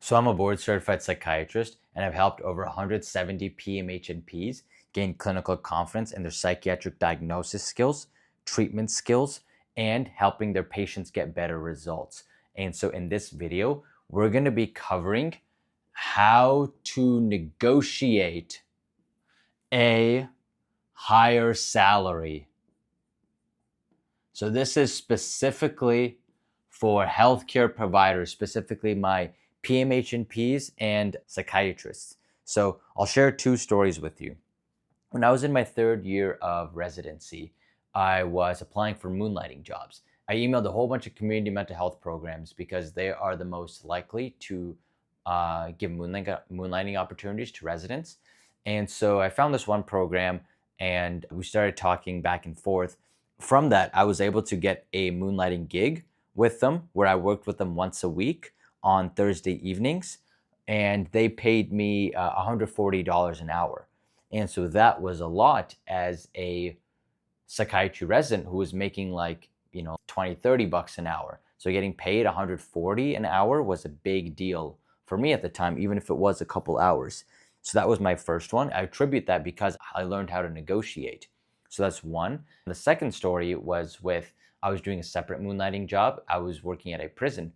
So I'm a board certified psychiatrist and I've helped over 170 PMHNPs gain clinical confidence in their psychiatric diagnosis skills, treatment skills, and helping their patients get better results. And so in this video, we're going to be covering how to negotiate a higher salary. So this is specifically for healthcare providers, specifically my PMHNPs and psychiatrists. So I'll share two stories with you. When I was in my third year of residency, I was applying for moonlighting jobs. I emailed a whole bunch of community mental health programs because they are the most likely to give moonlighting opportunities to residents. And so I found this one program and we started talking back and forth. From that, I was able to get a moonlighting gig with them where I worked with them once a week on Thursday evenings, and they paid me $140 an hour. And so that was a lot as a psychiatry resident who was making like, 20, 30 bucks an hour. So getting paid 140 an hour was a big deal for me at the time, even if it was a couple hours. So that was my first one. I attribute that because I learned how to negotiate. So that's one. The second story was I was doing a separate moonlighting job. I was working at a prison.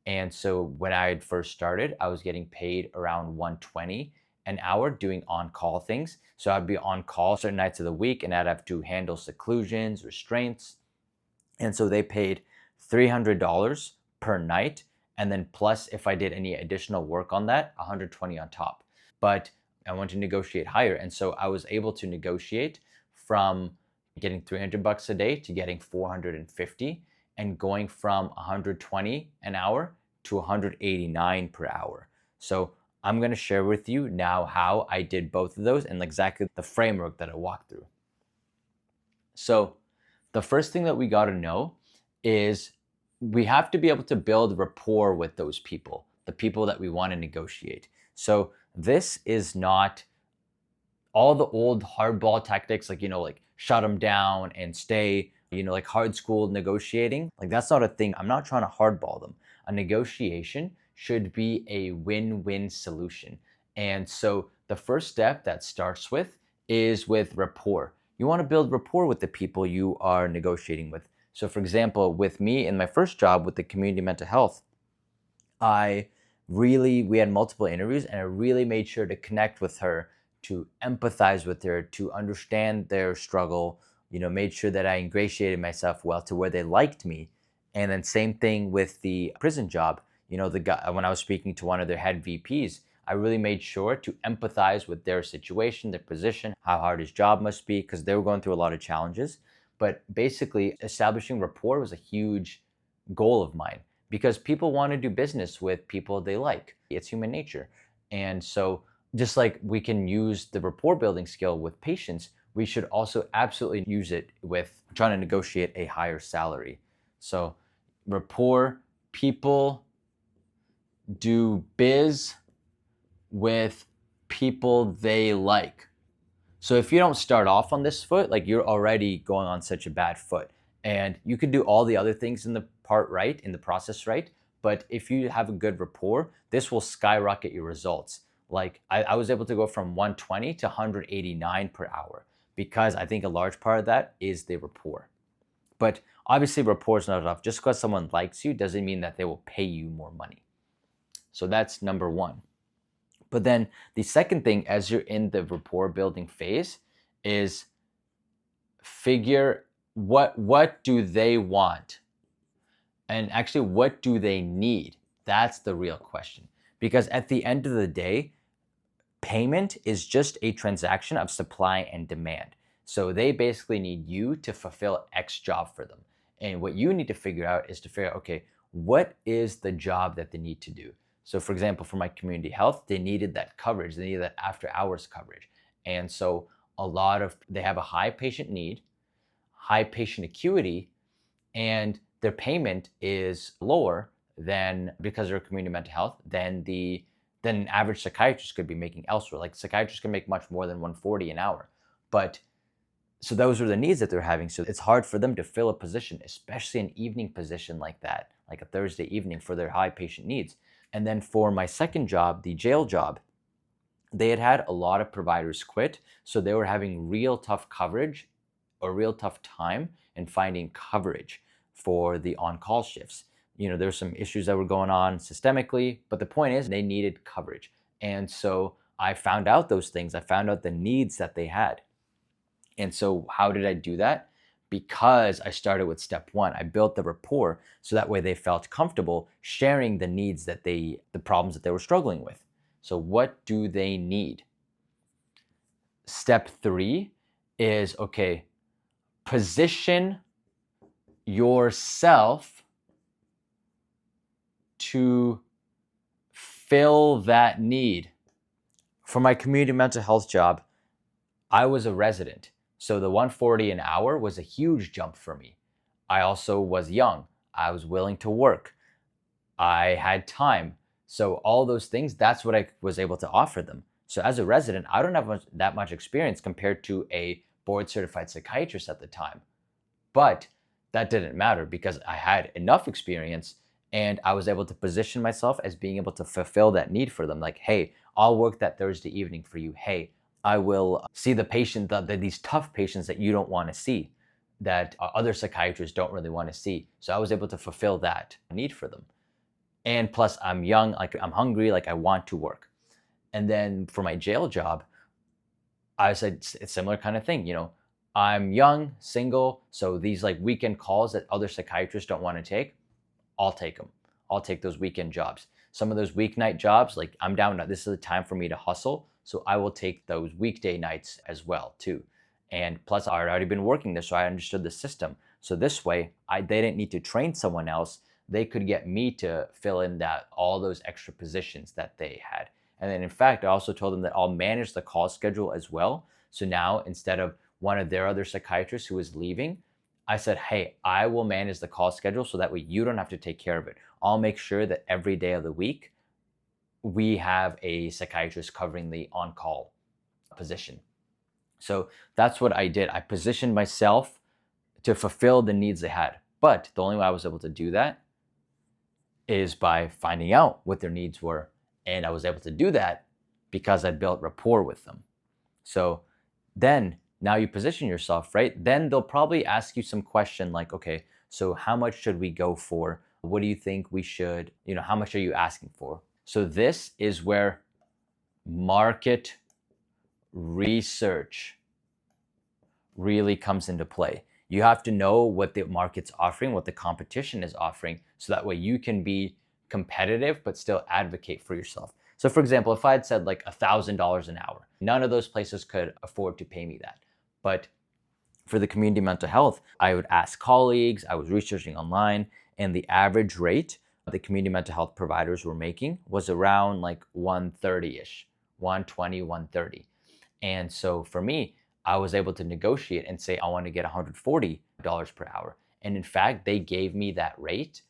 And so when I had first started, I was getting paid around 120 an hour doing on-call things. So I'd be on call certain nights of the week and I'd have to handle seclusions, restraints. And so they paid $300 per night. And then plus if I did any additional work on that, 120 on top. But I wanted to negotiate higher. And so I was able to negotiate from getting 300 bucks a day to getting 450 and going from 120 an hour to 189 per hour. So I'm going to share with you now how I did both of those and exactly the framework that I walked through. So the first thing that we got to know is we have to be able to build rapport with those people, the people that we want to negotiate. So this is not all the old hardball tactics, like shut them down and stay, like hard school negotiating. Like that's not a thing. I'm not trying to hardball them. A negotiation should be a win-win solution. And so the first step that starts with is with rapport. You want to build rapport with the people you are negotiating with. So for example, with me in my first job with the community mental health, we had multiple interviews and I really made sure to connect with her, to empathize with her, to understand their struggle, made sure that I ingratiated myself well to where they liked me. And then same thing with the prison job. The guy, when I was speaking to one of their head VPs, I really made sure to empathize with their situation, their position, how hard his job must be, because they were going through a lot of challenges. But basically, establishing rapport was a huge goal of mine because people want to do business with people they like. It's human nature. And so just like we can use the rapport building skill with patients, we should also absolutely use it with trying to negotiate a higher salary. So rapport, people do biz with people they like. So if you don't start off on this foot, like you're already going on such a bad foot. And you could do all the other things in the process right. But if you have a good rapport, this will skyrocket your results. Like I was able to go from 120 to 189 per hour because I think a large part of that is the rapport. But obviously rapport is not enough. Just because someone likes you doesn't mean that they will pay you more money. So that's number one. But then the second thing as you're in the rapport building phase is figure what do they want? And actually, what do they need? That's the real question. Because at the end of the day, payment is just a transaction of supply and demand. So they basically need you to fulfill X job for them. And what you need to figure out is to figure out, okay, what is the job that they need to do? So for example, for my community health, they needed that coverage. They needed that after hours coverage. And so they have a high patient need, high patient acuity, and their payment is lower than, because they're community mental health, than an average psychiatrist could be making elsewhere. Like psychiatrists can make much more than 140 an hour. But so those are the needs that they're having. So it's hard for them to fill a position, especially an evening position like that, like a Thursday evening for their high patient needs. And then for my second job, the jail job, they had a lot of providers quit. So they were having real tough coverage or real tough time in finding coverage for the on-call shifts. There's some issues that were going on systemically, but the point is they needed coverage. And so I found out those things. I found out the needs that they had. And so how did I do that? Because I started with step one. I built the rapport so that way they felt comfortable sharing the needs the problems that they were struggling with. So what do they need? Step three is, okay, position yourself to fill that need. For my community mental health job, I was a resident. So the 140 an hour was a huge jump for me. I also was young. I was willing to work. I had time. So all those things, that's what I was able to offer them. So as a resident, I don't have that much experience compared to a board certified psychiatrist at the time. But that didn't matter because I had enough experience and I was able to position myself as being able to fulfill that need for them. Like, hey, I'll work that Thursday evening for you. Hey, I will see the patient, these tough patients that you don't want to see, that other psychiatrists don't really want to see. So I was able to fulfill that need for them. And plus I'm young, like I'm hungry, like I want to work. And then for my jail job, I said it's a similar kind of thing. I'm young, single, so these like weekend calls that other psychiatrists don't want to take, I'll take them. I'll take those weekend jobs. Some of those weeknight jobs, like I'm down, this is a time for me to hustle. So I will take those weekday nights as well too. And plus I'd already been working there, so I understood the system. So this way, they didn't need to train someone else. They could get me to fill in all those extra positions that they had. And then in fact, I also told them that I'll manage the call schedule as well. So now instead of one of their other psychiatrists who was leaving, I said, hey, I will manage the call schedule so that way you don't have to take care of it. I'll make sure that every day of the week, we have a psychiatrist covering the on-call position. So that's what I did. I positioned myself to fulfill the needs they had. But the only way I was able to do that is by finding out what their needs were. And I was able to do that because I built rapport with them. So then now you position yourself, right? Then they'll probably ask you some question like, okay, so how much should we go for? What do you think we should, how much are you asking for? So this is where market research really comes into play. You have to know what the market's offering, what the competition is offering, so that way you can be competitive but still advocate for yourself. So for example, if I had said like $1,000 an hour, none of those places could afford to pay me that. But for the community mental health, I would ask colleagues, I was researching online, and the average rate the community mental health providers were making was around like 130-ish, 120, 130. And so for me, I was able to negotiate and say, I want to get $140 per hour. And in fact, they gave me that rate,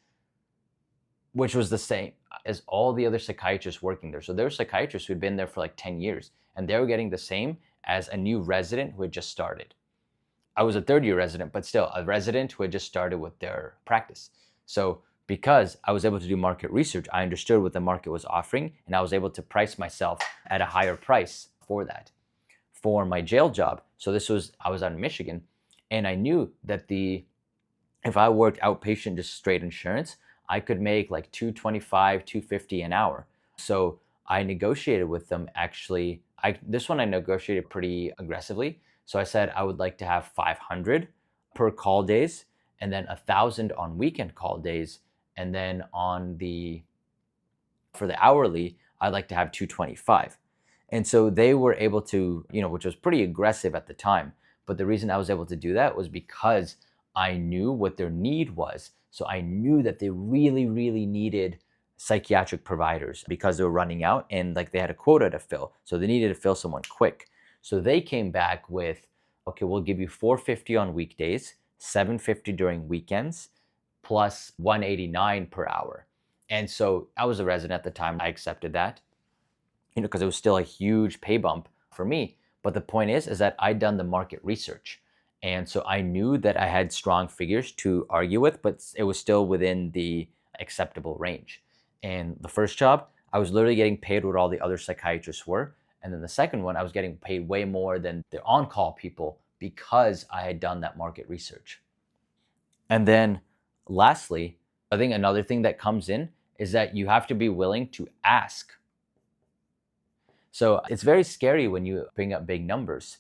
which was the same as all the other psychiatrists working there. So there were psychiatrists who'd been there for like 10 years, and they were getting the same as a new resident who had just started. I was a third-year resident, but still a resident who had just started with their practice. So because I was able to do market research, I understood what the market was offering, and I was able to price myself at a higher price for that. For my jail job, so I was out in Michigan, and I knew that if I worked outpatient, just straight insurance, I could make like $225, $250 an hour. So I negotiated with them actually. This one I negotiated pretty aggressively. So I said I would like to have 500 per call days, and then 1,000 on weekend call days. And then for the hourly, I'd like to have 225. And so they were able to, which was pretty aggressive at the time. But the reason I was able to do that was because I knew what their need was. So I knew that they really, really needed psychiatric providers because they were running out and like they had a quota to fill. So they needed to fill someone quick. So they came back with, okay, we'll give you $450 on weekdays, $750 during weekends, plus $189 per hour. And so I was a resident at the time. I accepted that, because it was still a huge pay bump for me. But the point is that I'd done the market research. And so I knew that I had strong figures to argue with, but it was still within the acceptable range. And the first job, I was literally getting paid what all the other psychiatrists were. And then the second one, I was getting paid way more than the on-call people because I had done that market research. And then lastly, I think another thing that comes in is that you have to be willing to ask. So it's very scary when you bring up big numbers.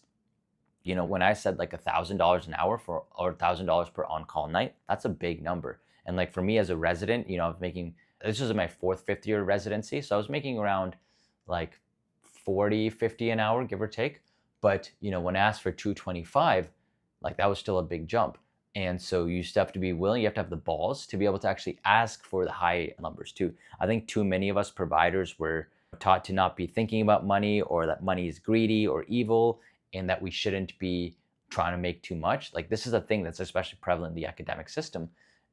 When I said like $1,000 an hour for, or $1,000 per on-call night, that's a big number. And like for me as a resident, I was making, this was my fourth, fifth year residency. So I was making around like 40, 50 an hour, give or take. But, when I asked for 225, like that was still a big jump. And so you still have to be willing, you have to have the balls to be able to actually ask for the high numbers too. I think too many of us providers were taught to not be thinking about money, or that money is greedy or evil, and that we shouldn't be trying to make too much. Like this is a thing that's especially prevalent in the academic system.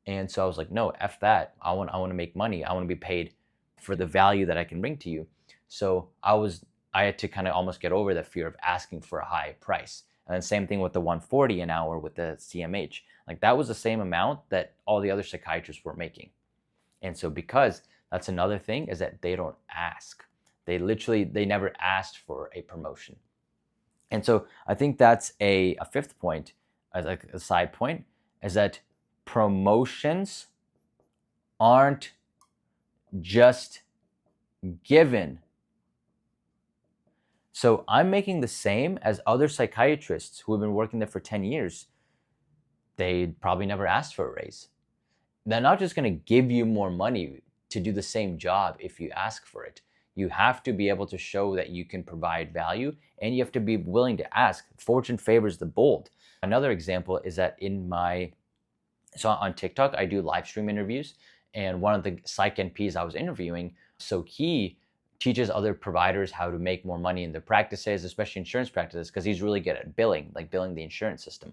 And so I was like, no, F that. I want to make money. I want to be paid for the value that I can bring to you. So I had to kind of almost get over the fear of asking for a high price. And then same thing with the 140 an hour with the CMH. Like that was the same amount that all the other psychiatrists were making. And so because that's another thing, is that they don't ask. They never asked for a promotion. And so I think that's a fifth point, as like a side point, is that promotions aren't just given. So I'm making the same as other psychiatrists who have been working there for 10 years. They probably never asked for a raise. They're not just going to give you more money to do the same job if you ask for it. You have to be able to show that you can provide value, and you have to be willing to ask. Fortune favors the bold. Another example is that so on TikTok, I do live stream interviews, and one of the psych NPs I was interviewing, so he teaches other providers how to make more money in their practices, especially insurance practices, because he's really good at billing the insurance system.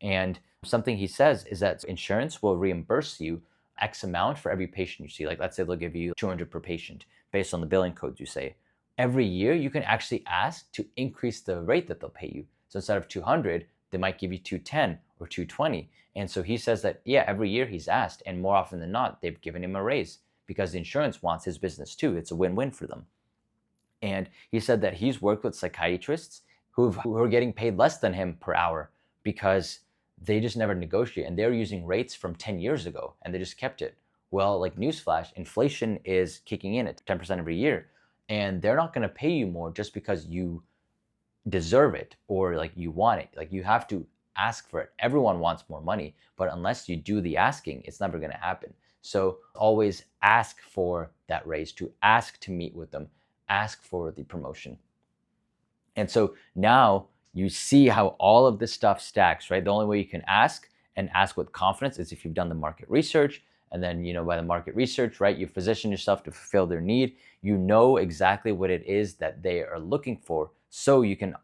And something he says is that insurance will reimburse you X amount for every patient you see. Like let's say they'll give you 200 per patient based on the billing codes you say. Every year you can actually ask to increase the rate that they'll pay you. So instead of 200, they might give you 210 or 220. And so he says that, yeah, every year he's asked, and more often than not, they've given him a raise because the insurance wants his business too. It's a win-win for them. And he said that he's worked with psychiatrists who are getting paid less than him per hour because they just never negotiate, and they're using rates from 10 years ago and they just kept it. Well, like newsflash, inflation is kicking in at 10% every year, and they're not going to pay you more just because you deserve it or like you want it. Like you have to ask for it. Everyone wants more money, but unless you do the asking, it's never going to happen. So always ask for that raise, to ask to meet with them, ask for the promotion. And so now you see how all of this stuff stacks, right? The only way you can ask, and ask with confidence, is if you've done the market research. And then, by the market research, right, you position yourself to fulfill their need. You know exactly what it is that they are looking for, so you can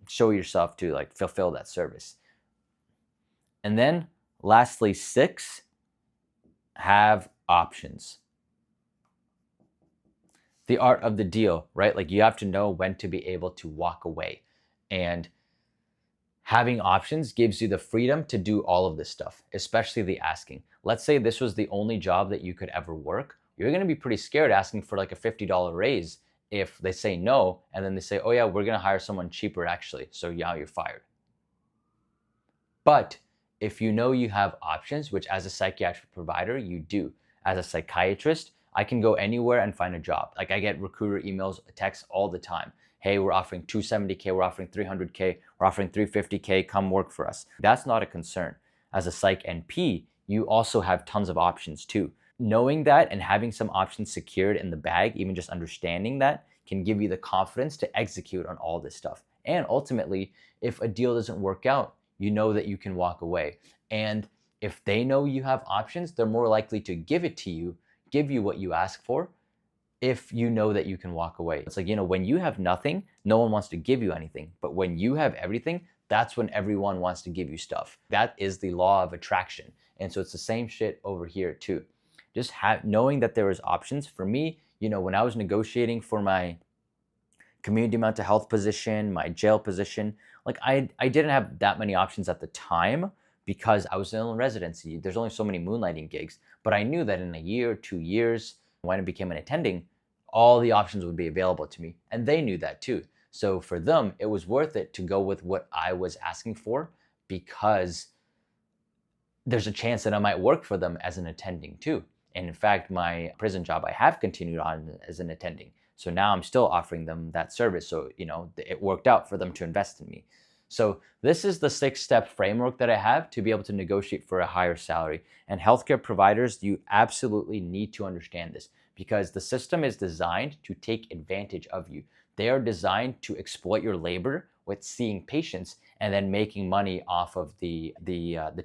show yourself to like fulfill that service. And then lastly, 6, have options. The art of the deal, right? Like you have to know when to be able to walk away. And having options gives you the freedom to do all of this stuff, especially the asking. Let's say this was the only job that you could ever work. You're going to be pretty scared asking for like a $50 raise if they say no, and then they say, oh yeah, we're going to hire someone cheaper actually, so yeah, you're fired. But if you know you have options, which as a psychiatric provider, you do. As a psychiatrist, I can go anywhere and find a job. Like I get recruiter emails, texts all the time. Hey, we're offering 270K, we're offering 300K, we're offering 350K, come work for us. That's not a concern. As a psych NP, you also have tons of options too. Knowing that and having some options secured in the bag, even just understanding that, can give you the confidence to execute on all this stuff. And ultimately, if a deal doesn't work out, you know that you can walk away. And if they know you have options, they're more likely to give it to you, give you what you ask for, if you know that you can walk away. It's like, when you have nothing, no one wants to give you anything. But when you have everything, that's when everyone wants to give you stuff. That is the law of attraction. And so it's the same shit over here too. Just knowing that there is options. For me, when I was negotiating for my community mental health position, my jail position, like I didn't have that many options at the time because I was still in residency. There's only so many moonlighting gigs. But I knew that in a year, 2 years, When I became an attending, all the options would be available to me. And they knew that too. So for them, it was worth it to go with what I was asking for, because there's a chance that I might work for them as an attending too. And in fact, my prison job, I have continued on as an attending. So now I'm still offering them that service. So, it worked out for them to invest in me. So this is the 6-step framework that I have to be able to negotiate for a higher salary. And healthcare providers, you absolutely need to understand this, because the system is designed to take advantage of you. They are designed to exploit your labor with seeing patients and then making money off of the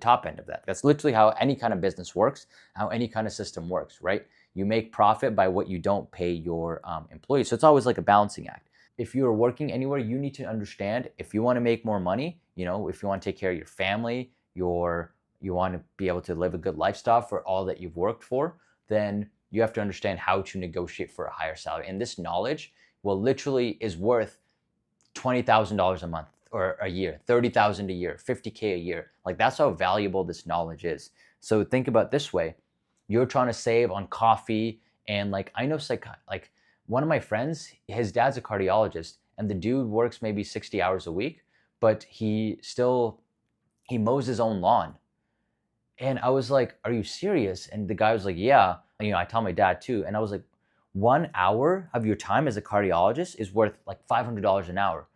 top end of that. That's literally how any kind of business works, how any kind of system works, right? You make profit by what you don't pay your employees. So it's always like a balancing act. If you're working anywhere, you need to understand, if you want to make more money, if you want to take care of your family, you want to be able to live a good lifestyle for all that you've worked for, then you have to understand how to negotiate for a higher salary. And this knowledge is worth $20,000 a month or a year, 30,000 a year, 50K a year. Like, that's how valuable this knowledge is. So think about it this way. You're trying to save on coffee, and like, I know like one of my friends, his dad's a cardiologist, and the dude works maybe 60 hours a week, but he mows his own lawn. And I was like, are you serious? And the guy was like, yeah. I tell my dad too. And I was like, 1 hour of your time as a cardiologist is worth like $500 an hour.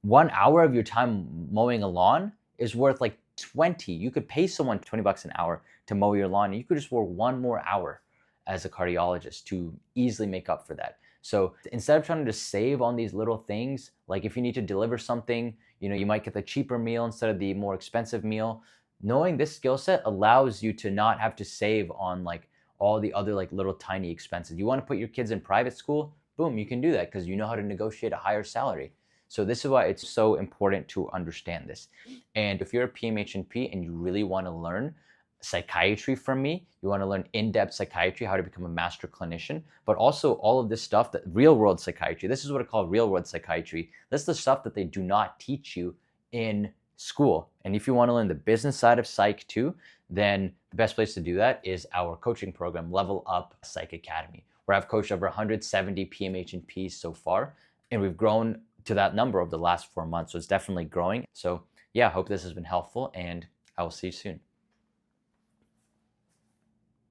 1 hour of your time mowing a lawn is worth like 20. You could pay someone $20 an hour to mow your lawn, and you could just work 1 more hour as a cardiologist to easily make up for that. So instead of trying to save on these little things, like if you need to deliver something, you might get the cheaper meal instead of the more expensive meal. Knowing this skill set allows you to not have to save on like all the other like little tiny expenses. You want to put your kids in private school? Boom, you can do that because you know how to negotiate a higher salary. So this is why it's so important to understand this. And if you're a PMHNP and you really want to learn psychiatry from me, you want to learn in-depth psychiatry, how to become a master clinician, but also all of this stuff, that real-world psychiatry. This is what I call real-world psychiatry. This is the stuff that they do not teach you in school. And if you want to learn the business side of psych too, then the best place to do that is our coaching program, Level Up Psych Academy, where I've coached over 170 PMHNPs so far, and we've grown to that number over the last 4 months. So it's definitely growing. So yeah, I hope this has been helpful, and I will see you soon.